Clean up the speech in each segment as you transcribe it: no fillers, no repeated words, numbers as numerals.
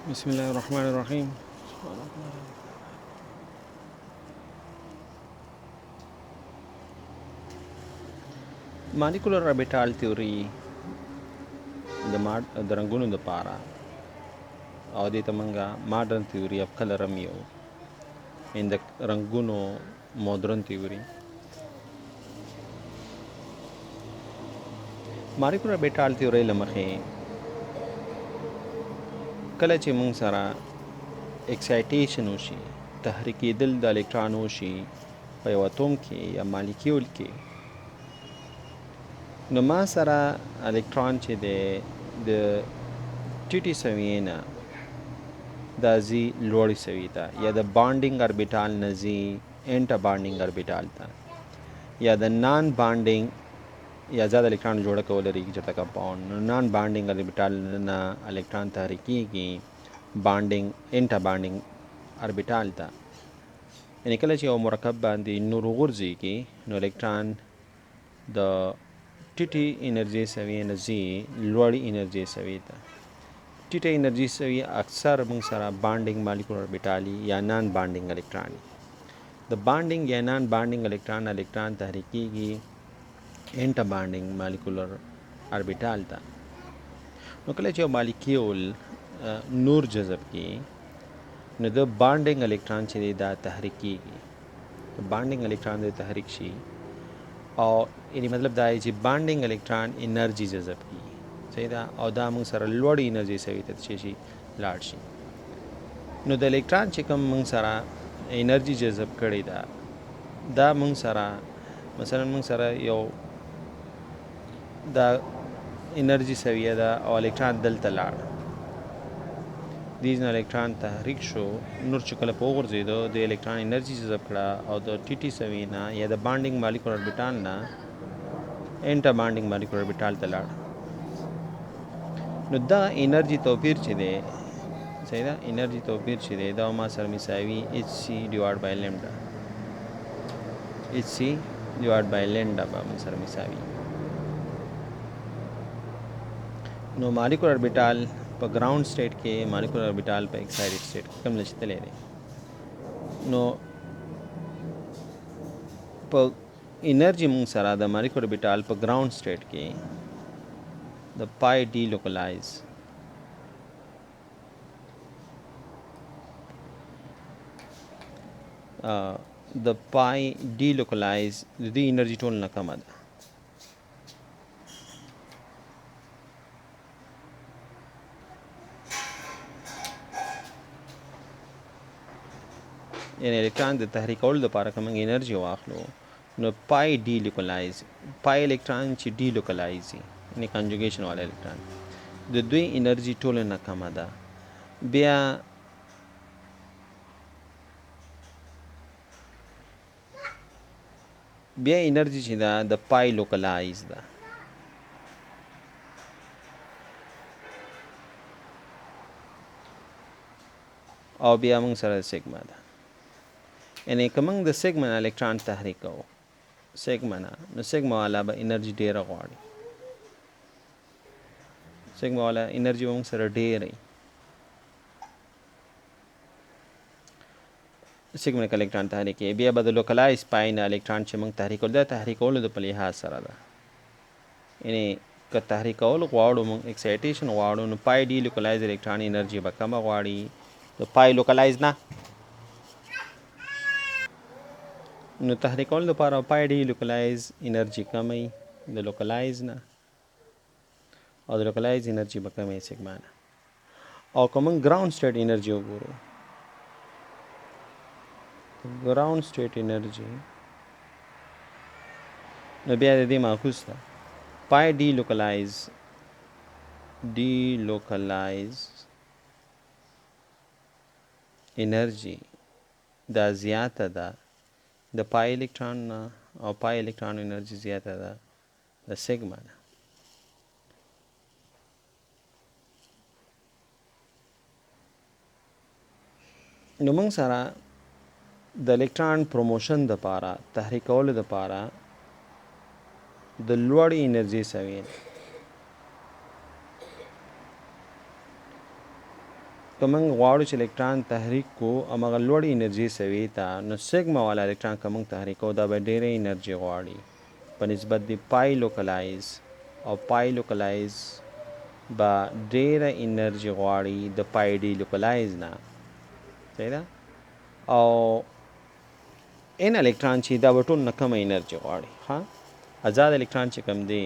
بسم الله الرحمن الرحیم. مالیکولر اربیتال تیوری د رنګونو د پاره او دې ته مونږه ماډرن تیوری اف کلر هم یو ان د رنګونو ماډرن تیوری. مالیکولر اربیتال تیوری لمخې کله چې مونږ سره اکسایټیشن وشي، تحریکېدل د الکترون وشي په یو اتوم کې یا مالیکول کې، نو ما سره الکترون چې دی د ټیټې سویې نه دا ځي لوړې سویې ته، یا د بانډینګ اربیټال نه ځي انټا بانډینګ اربیټال ته، یا د نان بانډینګ یا زیات الکترون جوړه کول لري چېرته کمپاوند، نو نان بانډینګ اربیټال نه الکترون تحریکېږي بانډینګ انټا بانډینګ اربیټال ته. یعنې کله چې یو مرکب باندې نور وغورځېږي نو الکترون د ټیټې انرژي سویې نه ځي لوړې انرژي سویې ته. ټیټه انرژي سویې اکثر موږ سره بانډینګ مالیکولر اربیټالي یا نان بانډینګ الکترون. د بانډینګ یا نان بانډینګ الکترون تحریکېږي انټا بانډینګ مالیکولر اربیټال ته. نو کله چې یو مالیکول نور جذب کړي نو د بانډینګ الکترون چې دی دا تحریکېږي. بانډینګ الکترون د تحریک شي او یعنی مطلب دا دی چې بانډینګ الکترون انرژي جذب کړي، صحیح ده، او دا موږ سره لوړ انرژي سوي ته شي لاړ شي. نو د الکترون چې کوم موږ سره انرژي جذب کړې ده دا موږ سره مثلا موږ سره یو دا انرژي سویه ده او الکترون دلته لاړ، دیز نه الکترون تحریک شو، نور چې کله په وغورځېدو د الکترون انرژي جذب کړه او د ټیټي سوي نه یا د بانډینګ مالیکولر اربیټال نه انټا بانډینګ مالیکولر اربیټال ته لاړ. نو دا انرژي توپیر چې دی، صحیح ده، انرژي توپیر چې دی دا ما سره مساوي ایچ سی ډیوایډ بای لیمډا، ایچ سی ډیوایډ بای لیمډا به ما سره مساوي. نو مالیکولر اربیټال په ګراوند سټیټ کې، مالیکولر اربیټال په ایکسایټډ سټیټ کې کوم نشتلی دی. نو په انرژي موږ سره د مالیکولر اربیټال په ګراوند سټیټ کې د پای ډي لوکلایز د پای ډي لوکلایز د دې انرژي ټول نه کمه ده. یعنی الکترون د تحریکولو لپاره که موږ انرژي واخلو نو پای ډي لوکلایز، پای الکترون چې ډي لوکلایز وي یعنی کنجوګیشن والا الکترون، د دوی انرژي ټول نه کمه ده. بیا انرژي چې ده د پای لوکلایز ده. او بیا موږ سره سیګما ده. یعنی که موږ د سیګما نه الکترون تحریک کوو، سیګما نه، نو سیګما والا به انرژي ډیره غواړي، سیګما والا انرژي به موږ سره ډیره وي. سیګما نه الکترون تحریک کوي، بیا به د لوکلایز پای نه الکترون چې موږ تحریکول دا تحریکولو د په لحاظ سره ده. یعنی که تحریکول غواړو موږ اکسایټیشن غواړو نو پای ډي لوکلایز الکترون انرژي به کمه غواړي د پای لوکلایز نه. نو تحریکول لپاره پای ډي لوکلایز انرژي کمه د لوکلایز نه او د لوکلایز انرژي به کمه سیګما نه. او که موږ ګراوند سټیټ انرژي وګورو، ګراوند سټیټ انرژي نو بیا د دې معکوس ده، پای ډي لوکلایز انرژي دا زیاته ده د پای الکترون نه او پای الکترون انرژي زیاته ده د سیګما نه. نو موږ سره د الکترون پروموشن د پاره، تحریکولو د پاره د لوړې انرژي سوي که موږ غواړو چې الکترون تحریک کو هماغه لوړې انرژي سوي ته، نو سیګما والا الکترون که موږ تحریک کوو دا به ډېرې انرژي غواړي په نسبت د پای لوکلایز، او پای لوکلایز به ډېره انرژي غواړي د پای ډي لوکلایز نه. صحیح ده؟ او ان الکترون چې دا به ټول نه کمه انرژي غواړي. ها، آزاد الکترون چې کوم دی،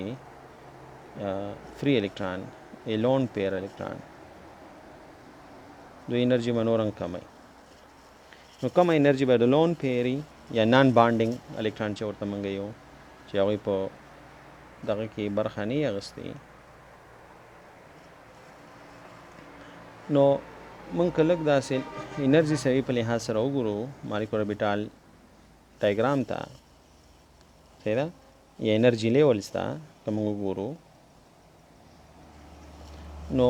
فری الکترون، لون پیر الکترون، دو انرژي به نورم کمه. نو کمه انرژي به د لون پیری یا نان بانډینګ الکترون چې ورته موږ یو چې هغوی په دغه کې برخه نه اخیستې. نو موږ که لږ داسې انرژي سوي په لحاظ سره وګورو مالیکول اربیټال ډایګرام ته، صحیح ده، یا انرژي لیولز ته که موږ وګورو، نو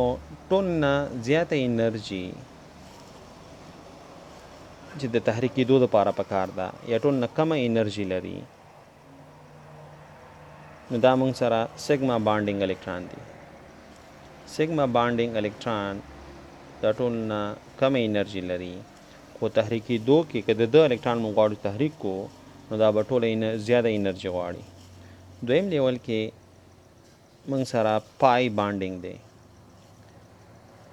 ټول نه زیاته انرژي چې د تحریک کېدو دپاره پکار ده یا ټول نه کمه انرژي لري، نو دا موږ سره سیګما بانډینګ الکترون دی. سیګما بانډینګ الکترون دا ټول نه کمه انرژي لري، خو تحریک کېدو کې که د ده الکترون موږ غواړو تحریک کو، نو دا به ټوله زیاده انرژي غواړي. دویم لیول کې موږ سره پای بانډینګ دی.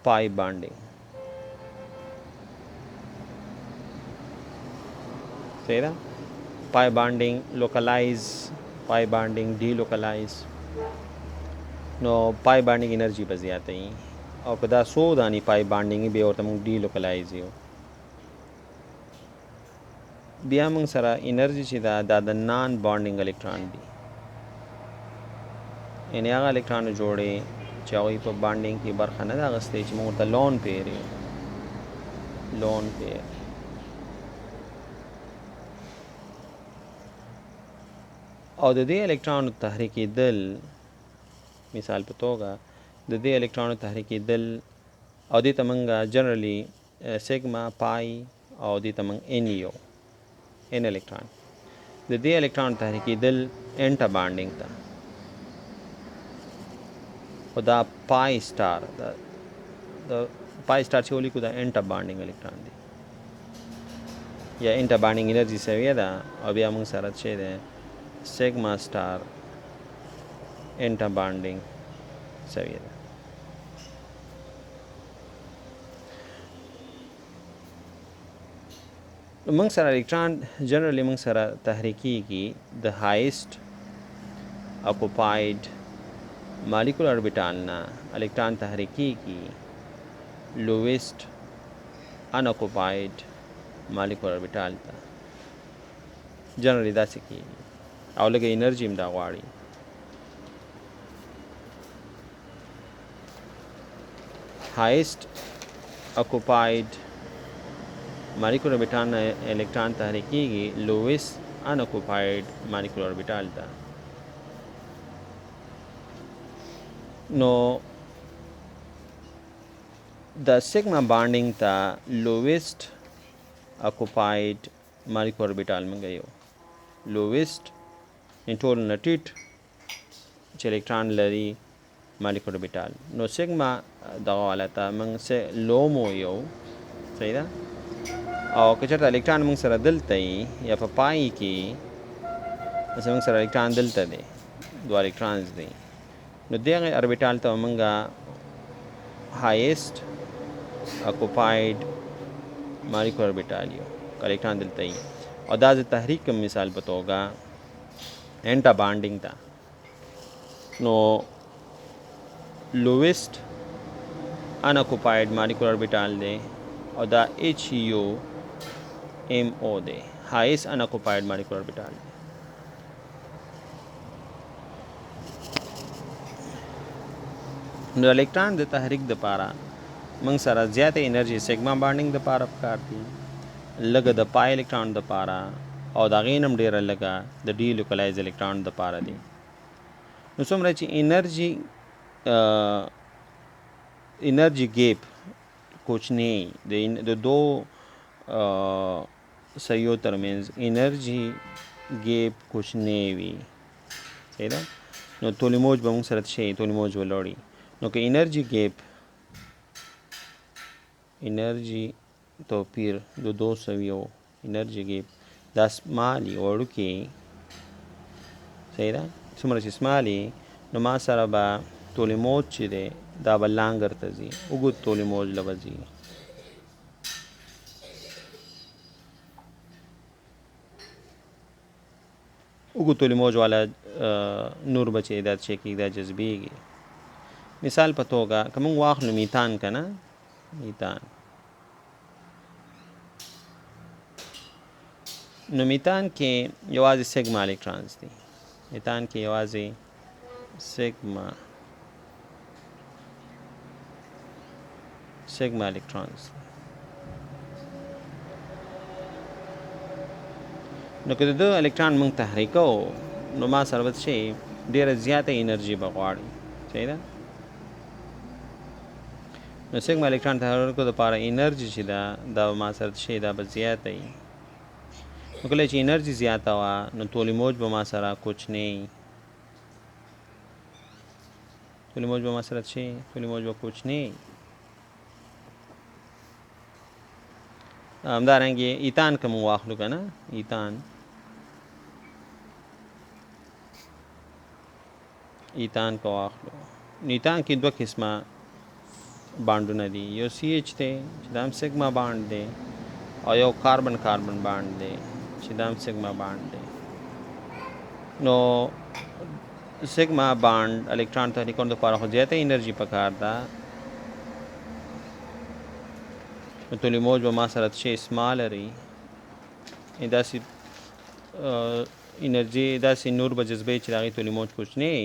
پای بانډینګ، صحیح ده، پای بانډینګ لوکلایز، پای بانډینګ ډي لوکلایز. نو پای بانډینګ انرژي به زیاته وي، او که دا څو دانې پای بانډینګ بیا ورته موږ ډي لوکلایز یو. بیا موږ سره انرژي چې ده دا د نان بانډینګ الکترون دي، یعنې هغه الکترون جوړې چې هغوی په بانډینګ کې برخه نه ده اخیستې، چې موږ ورته لون پیر یو. لون پیر او د دې الکترونو تحریکېدل، مثال په توګه د دې الکترونو تحریکېدل، او دې ته موږ جنرالي سیګما پای او دې ته موږ ان یو، ان الکترون. د دې الکترونو تحریکېدل انټا بانډینګ ته، خو دا پای سټار، د پای سټار چې ولیکو دا انټا بانډینګ الکترون دی یا انټا بانډینګ انرژي سویه ده. او بیا موږ سره چې دی سیګما سټار انټا بانډینګ سویه ده. موږ سره الکترون جنرالي موږ سره تحریکېږي د هایسټ اکوپاید مالیکول اربیټال نه الکترون تحریکېږي لویسټ ان اکوپاید مالیکول اربیټال ته. جنرالي داسې کېږي، او لږه انرژي هم دا غواړي. هایسټ اکوپاید مالیکول اربیټال نه الکترون تحریکېږي لویسټ ان اکوپاید مالیکول اربیټال ته. نو د سیګما بانډینګ ته لویسټ اکوپاید مالیکول اربیټال موږ یو، لویسټ ان ټول نه ټیټ چې الکترون لري مالیکول اربیټال. نو سیګما دغه والا ته موږ لومو یو، صحیح ده. او که چېرته الکترون موږ سره دلته وي یا په پای کې مثلا موږ سره الکترون دلته دی، دوه الکترونز دی، نو دغه اربیټال ته موږ هایسټ اکوپاید مالیکول اربیټال یو که الکترون دلته وي. او دا د تحریک کوم مثال په توګه انټا بانډینګ ته، نو لویسټ ان اکوپاید مالیکول اربیټال دی، او دا ایچ یو ایم او دی، هایسټ ان اکوپاید مالیکول اربیټال دی. نو الکترون د تحریک دپاره موږ سره زیاته انرژي سیګما بانډینګ دپاره پکار دي، لږه د پای الکترون دپاره، او د هغې نه هم ډېره لږه د ډي لوکلایز الکترون دپاره دي. نو څومره چې انرژي ګیپ کوچنی د دو سیو ترمنځ انرژي ګیپ کوچنی وي، صحیح ده، نو طول موج به موږ سره څه شي، طول موج ولوړي. نو که انرژي انرژي توپیر د 200 انرژي ګیپ دا سمالي وړوکې صحیح ده څومره چې سمالي نو ما سره به طولي موج چې دی دا به لانګر ته ځي اوږد طولي موج له به ځي اوږد طولي موج والا نور به چې دا چې کېږي دا جذبېږي مثال په توګه که موږ واخلو میتان که نه میتان نو میتان کې یوازې سیګما الکترونز دي میتان کې یوازې سیګما الکترونز نو که د الکترون موږ تحریکو نو ما سره به شي ډېره زیاته انرژي به غواړي صحیح ده نو سیګما الکترون تحریکو دپاره انرژي چې ده دا به ما سره شي دا به زیاته وي نو کله چې انرژي زیاته وه نو طولي موج به ما سره کوچنی طولي موج به ما سره شي طولي موج به کوچنی همدارنګې ایتان که موږ واخلو که نه ایتان که واخلو نو ایتان کې دوه قسمه بانډونه دي یو سی ایچ دی چې دا هم سیګما بانډ دی او یو کاربن بانډ دی چې دا هم سیګما بانډ دی نو سیګما بانډ الکترون تحریکولو دپاره خو زیاته انرژي پکار ده نو طولي موج به ما سره شي سمال لري داسې انرژي داسې نور به جذبوي چې د هغې طولي موج کوچنی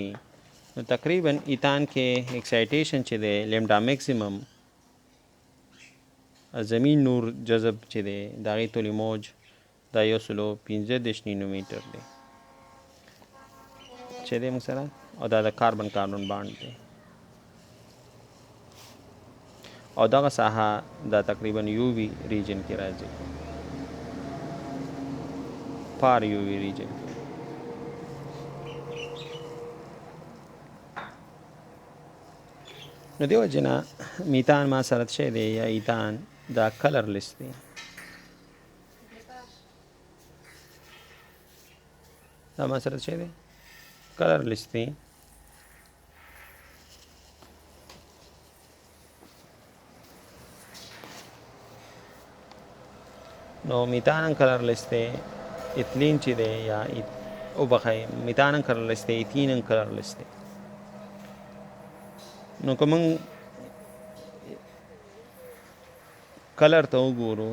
نو تقریبا ایتان کې اکسایټیشن چې دی لیمډا میکسیمم زمین نور جذب چې دی د هغې طولي موج دا 115 نینومیټر دی چې دی موږ سره او دا د کاربن بانډ دی او دغه ساحه دا تقریبا یو وی ریجن کې راځي پار یو وی ریجن کې نو دیو جنا میتان ما سره څه دی یا ایتان دا کلر لیست دی دا ما سره څه دی کلر لیست دی نو میتان کلر لیست دی اتلین چې دی یا او بخای میتان کلر لیست دی ایتین کلر لیست دی نو که موږ کلر ته وګورو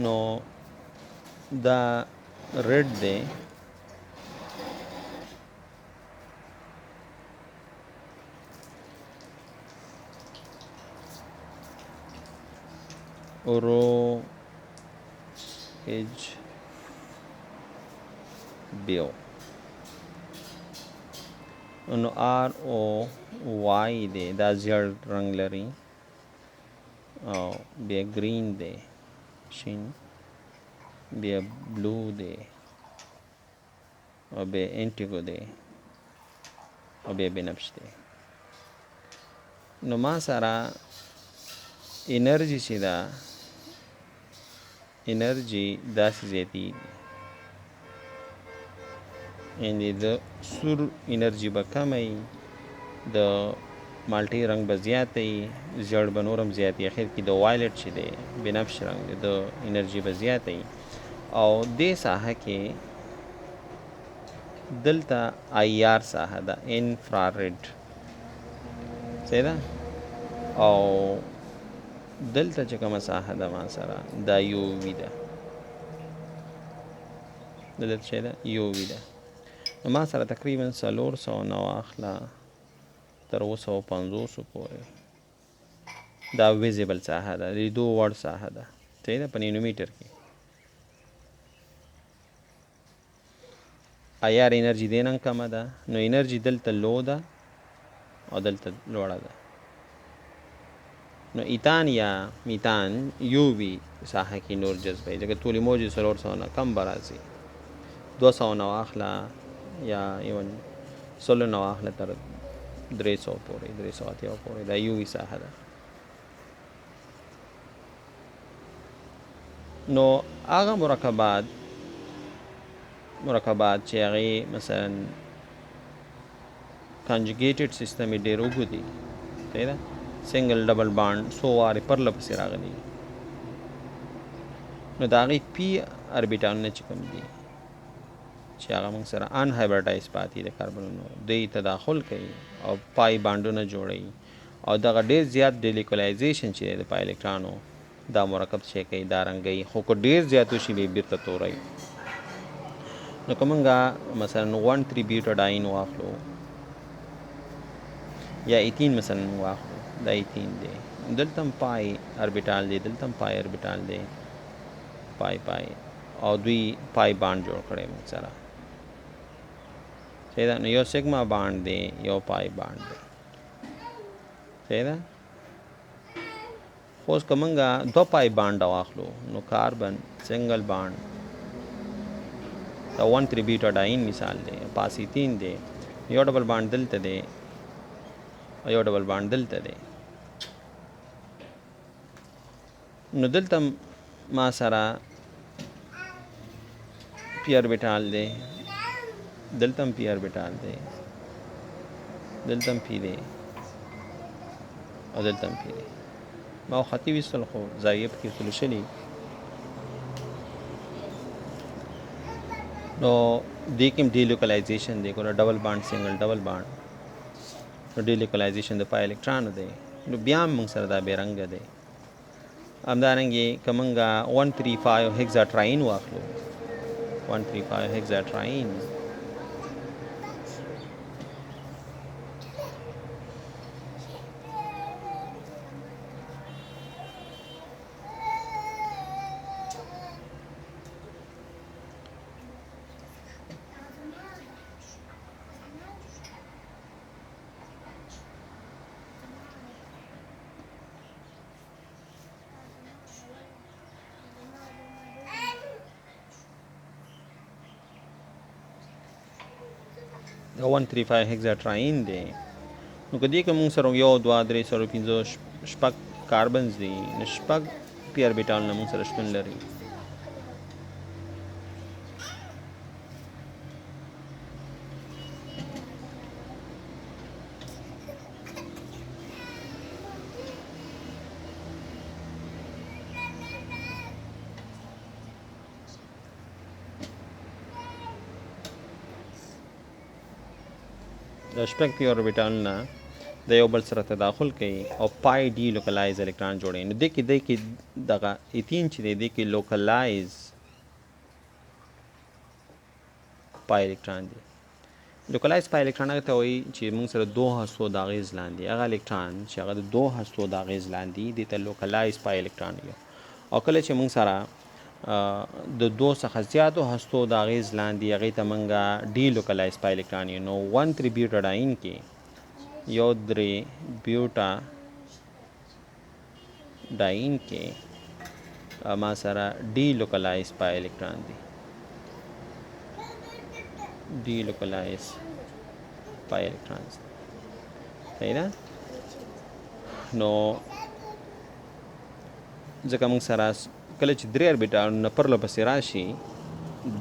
نو دا ریډ دی رو ایج بیو نو آر او وائی دی دا زیړ رنگ لري او بیا گرین دی شین بیا بلو دی او بیا انټیګو دی او بیا بنفش دی نو ما سره انرژي چې ده انرژي داسې زیاتېږي یعنې د سور انرژي به کمه وي د مالټۍ رنګ به زیاته وي زیړ به نور هم زیات وي اخر کې د وایلټ چې دی بنفش رنګ دی د انرژي به زیاته وي او دې ساحه کې دلته آی آر ساحه ده انفراریډ صحیح ده او دلته چې کومه ساحه ده ما سره دا یو وي ده دلته چې ده یو وي ده نو ما سره تقریبا 400 اخلا تر 250 پورې دا ویزیبل ساحه ده لیدو وړ ساحه ده صحیح ده په نینومیټر کې آیار انرژي دې نن کمه ده نو انرژي دلته لو ده او دلته لوړه ده نو ایتان یا میتان یو وی ساحه کې نور جذبوي ځکه طول موج 400 نه کم به راځي 200 نه واخله یا ایون 16 نه واخله تر 300 پورې 380 پورې دا یو وی ساحه ده. نو هغه مرکبات چې هغې مثلا کنجوګیټډ سیستم یې ډېر اوږد دي صحیح ده سنګل ډبل بانډ څو وارې پرله پسې راغلي نو د هغې پی اربیټالونه چې کوم دي چې هغه موږ سره ان هایبرډایز پاتې د کاربنونو دوی تداخل کوي او پای بانډونه جوړوي او دغه ډېر زیات ډیلیکولاایزیشن چې دی د پای الکترانو دا مرکب چې کوي دا رنګوي خو که ډېر زیات وشي بیا بیرته توروي. نو که موږ مثلا 1,3 بیوټاډاین واخلو یا 18 مثلا واخلو دا 18 دی دلته هم پای اربیټال دی دلته هم پای اربیټال دی پای او دوی پای باند جوړ کړی موږ سره صحیح ده. نو یو سیګما باند دی یو پای باند دی صحیح ده. خو اوس که موږ 2 پای باند واخلو نو کاربن سنګل باند دا 1,3 بیوټاډاین مثال دی پاس 18 دی یو ډبل باند دلته دی یو ډبل باند دلته دی نو دلته ما سره پی اربیټال دی دلته هم پی اربیټال دی دلته هم پی دی او دلته هم پی دی ما خطي ویستل خو زاویه پکې وصول شلي نو دې کې هم ډیلوکلایزیشن دی ګوره ډبل باند سنګل ډبل باند نو ډیلوکلایزیشن د پای الکترانو دی نو بیا هم موږ سره دا بې رنګه دی. همدارنګې که موږ 135 هیکزاټراین واخلو 135 هیکزاټراین د 135 هیکزاټراین دی نو که دې کې موږ سره 1 2 3 4 5 شپږ کاربنز دي نو شپږ پی اربیټالونه موږ سره شتون لري. د شپږ پی اوربیټالونه د یو بل سره تداخل کوي او پای ډي لوکلایز الکترون جوړوي نو دې کې دغه 18 چې دی دې کې لوکلایز پای الکترون دی. لوکلایز پای الکترون هغه ته وایي چې موږ سره دوه هستو د اغیز لاندې هغه الکترون چې هغه د دوه هستو د اغیز لاندې دې ته لوکلایز پای الکترون یو او کله چې موږ سره د دو څخه زیاتو هستو د اغیز لاندې هغې ته موږ ډي لوکلایز پای الکترون یو نو 1,3 بیوټاډاین کې یو 3 بیوټاډاین کې ما سره ډي لوکلایز پای الکترون دی ډي لوکلایز پای الکترون صحیح ده. نو ځکه موږ سره کله چې 3 اربیټالونه پرله پسې راشي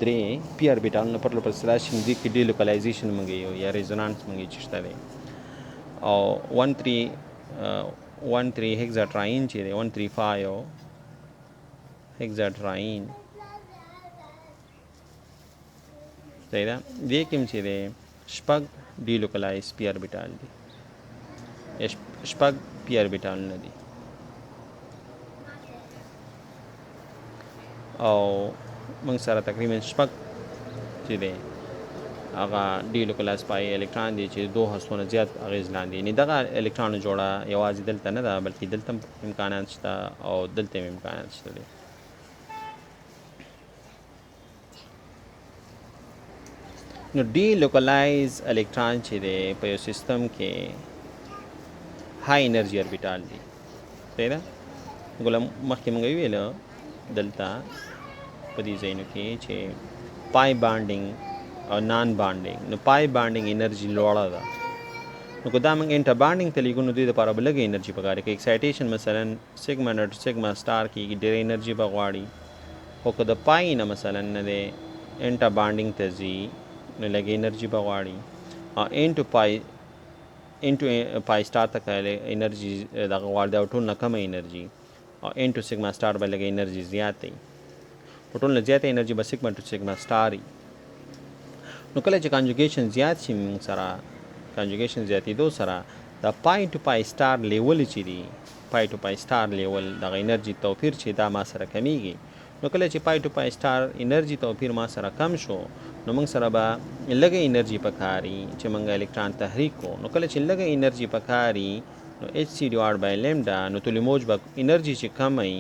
3 پی اربیټالونه پرله پسې راشي نو دې کې ډي لوکلایزیشن موږ یو یا ریزونانس موږ چې شته دی او 1,3 هیکزاټراین چې دی 135 هیکزاټراین صحیح ده دې کې هم چې دی شپږ ډي لوکلایز پی اربیټال دي یا شپږ پی اربیټالونه دي او موږ سره تقریبا شپږ چې دی هغه ډي لوکلایز پای الکترون دی چې دوه هستونه زیات اغیز لاندې یعنې دغه الکترون جوړه یوازې دلته نه ده بلکې دلته هم امکانات شته او دلته هم امکانات شته دی. نو ډي لوکلایز الکترون چې دی په یو سیستم کې های انرژي اربیټال دی صحیح ده ګوله مخکې موږ ویله دلته په دې ځایونو کې چې پای بانډینګ او نان بانډینګ نو پای بانډینګ انرژي لوړه ده نو که دا موږ انټر بانډینګ ته لیږو نو دوی دپاره به لږه انرژي پکار کې اکسایټیشن مثلا سیګما نټ سیګما سټار کېږي ډېره انرژي به غواړي خو که د پای نه مثلا نه دی انټر بانډینګ ته ځي نو لږه انرژي به غواړي او انټو پای سټار ته که انرژي دغه غواړي دا ټول نه کمه انرژي او انټو سیګما سټار به لږه انرژي زیات دی په ټول نه زیاته انرژي به سیګما ټو سیګما سټار وي نو کله چې کانجوګیشن زیات شي موږ سره کانجوګیشن زیاتېدو سره د پای ټو پای سټار لیول چې دي پای ټو پای سټار لیول دغه انرژي توپیر چې دا ما سره کمیږي نو کله چې پای ټو پای سټار انرژي توپیر ما سره کم شو نو موږ سره به لږه انرژي پکاري چې موږ الکترون تحریک کو نو کله چې لږه انرژي پکاري نو ایچ سی ډیوایډ بای لیمډا نو طول موج به انرژي چې کم وي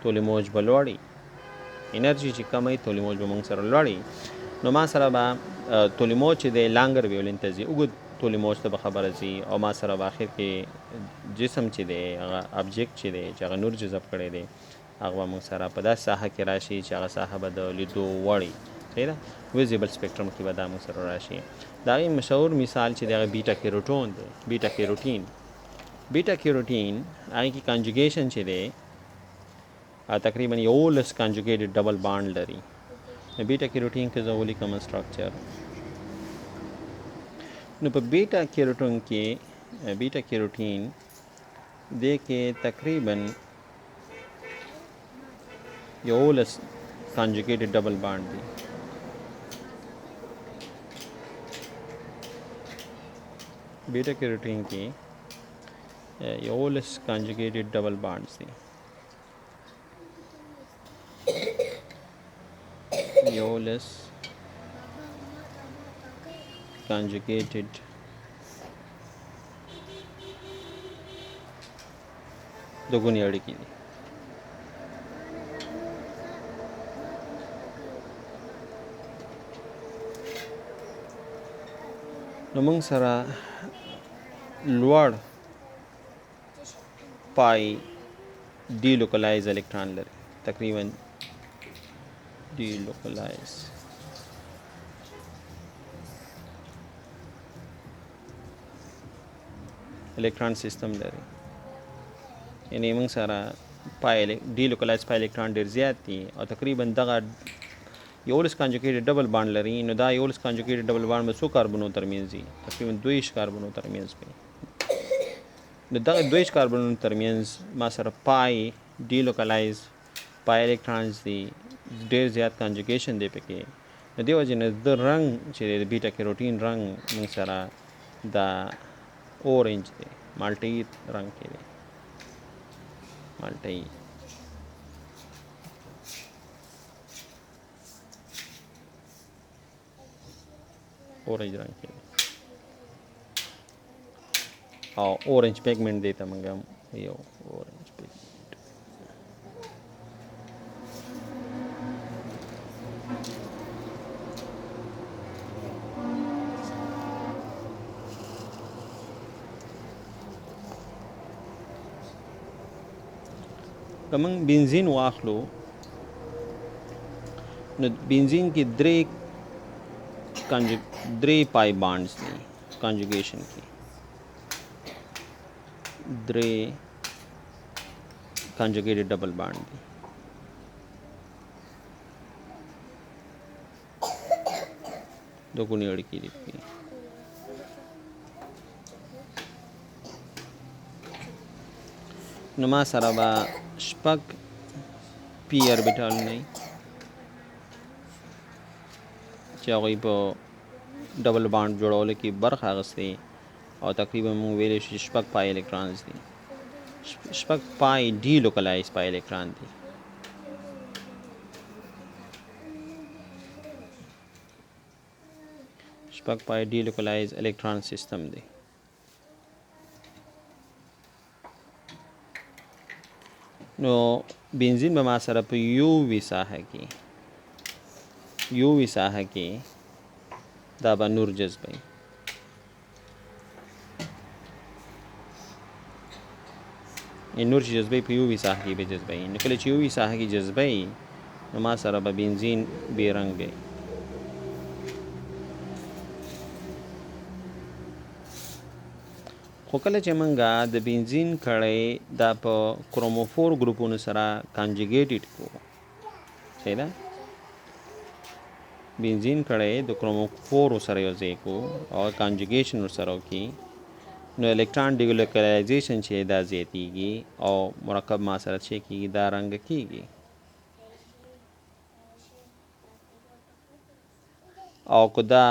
طول موج به لوړي انرژي چې کم وي طول موج به موږ سره لوړي نو ما سره به طول موج چې دی لانګر ویولین ته ځي اوږد طول موج ته به خبره ځي او ما سره به اخر کې جسم چې دی هغه ابجیکټ چې دی چې هغه نور جذب کړی دی هغه به موږ سره په داسې ساحه کې راشي چې هغه ساحه به د لیدو وړ وي صحیح ده ویزیبل سپیکټرم کې به دا موږ سره راشي د هغې مشهور مثال چې دی هغه بیټا کیروټون دی بیټا کیروټین هغې کې کانجوګیشن چې دی تقریبا 11 کانجوګیټډ ډبل بانډ لري بیټا کیروټین کې زه ولیکم سټرکچر نو په بیټا کیروټین دې کې تقریبا 11 کانجوګیټډ ډبل بانډ دي بیټا کیروټین کې 11 کانجوګیټډ ډبل بانډز دي 11 conjugated دوګونی اړیکې دي نو موږ سره لوړ پای ډي لوکلایز الکترون لري تقریبا ډي لوکلایز الکترون سیستم لري یعنی موږ سره پای ډي لوکلایز پای الکترون ډېر زیات دي او تقریبا دغه 11 کانجوګیټډ ډبل بانډ لري نو دا 11 کانجوګیټډ ډبل بانډ به څو کاربنو ترمنځ دي تقریبا 22 کاربنو ترمنځ وي نو دغه 22 کاربنو ترمنځ ما سره پای ډي لوکلایز پای الکترونز دي ډېر زیات کانجوګیشن دی پکې د دې وجې نه د رنګ چې د بیټا کیروټین رنګ موږ سره دا اورنج دی مالټی رنګ کې دی مالټی اورنج رنګ کې دی او اورنج پیګمنټ دی ته موږ یو اورنج پیګمنټ که موږ بنزین واخلو نو بنزین کې درې پای بانډز دي کانجوګیشن کې درې کانجوګیټډ ډبل بانډ دي دوګونی اړیکې دي پکې نو ما سره به شپږ پی اربیټال نه چې هغوی په ډبل بانډ جوړولو کې برخه اخیستې او تقریبا موږ ویلی شو چې شپږ پای الکترونز دي شپږ پای ډي لوکلایز پای الکترون دي شپږ پای ډي لوکلایز الکترون سیستم دی نو بنزین به ما سره په یو وي ساحه کې دا به نور جذبوي نور چې جذبوي په یو وي ساحه کې به جذبوي، نو کله چې یو وي ساحه کې جذبوي نو ما سره به بنزین بې رنګ دی. خو کله چې موږ د بنزین کړۍ دا په کروموفور ګروپونو سره کانجوګیټډ کړو، صحیح ده، بنزین کړۍ د کروموفور سره یو ځای کړو او کانجوګیشن ورسره وکړي، نو الکترون ډیګلوکلایزیشن چې دا زیاتیږي او مرکب ما سره چې کېږي دا رنګ کېږي. او که دا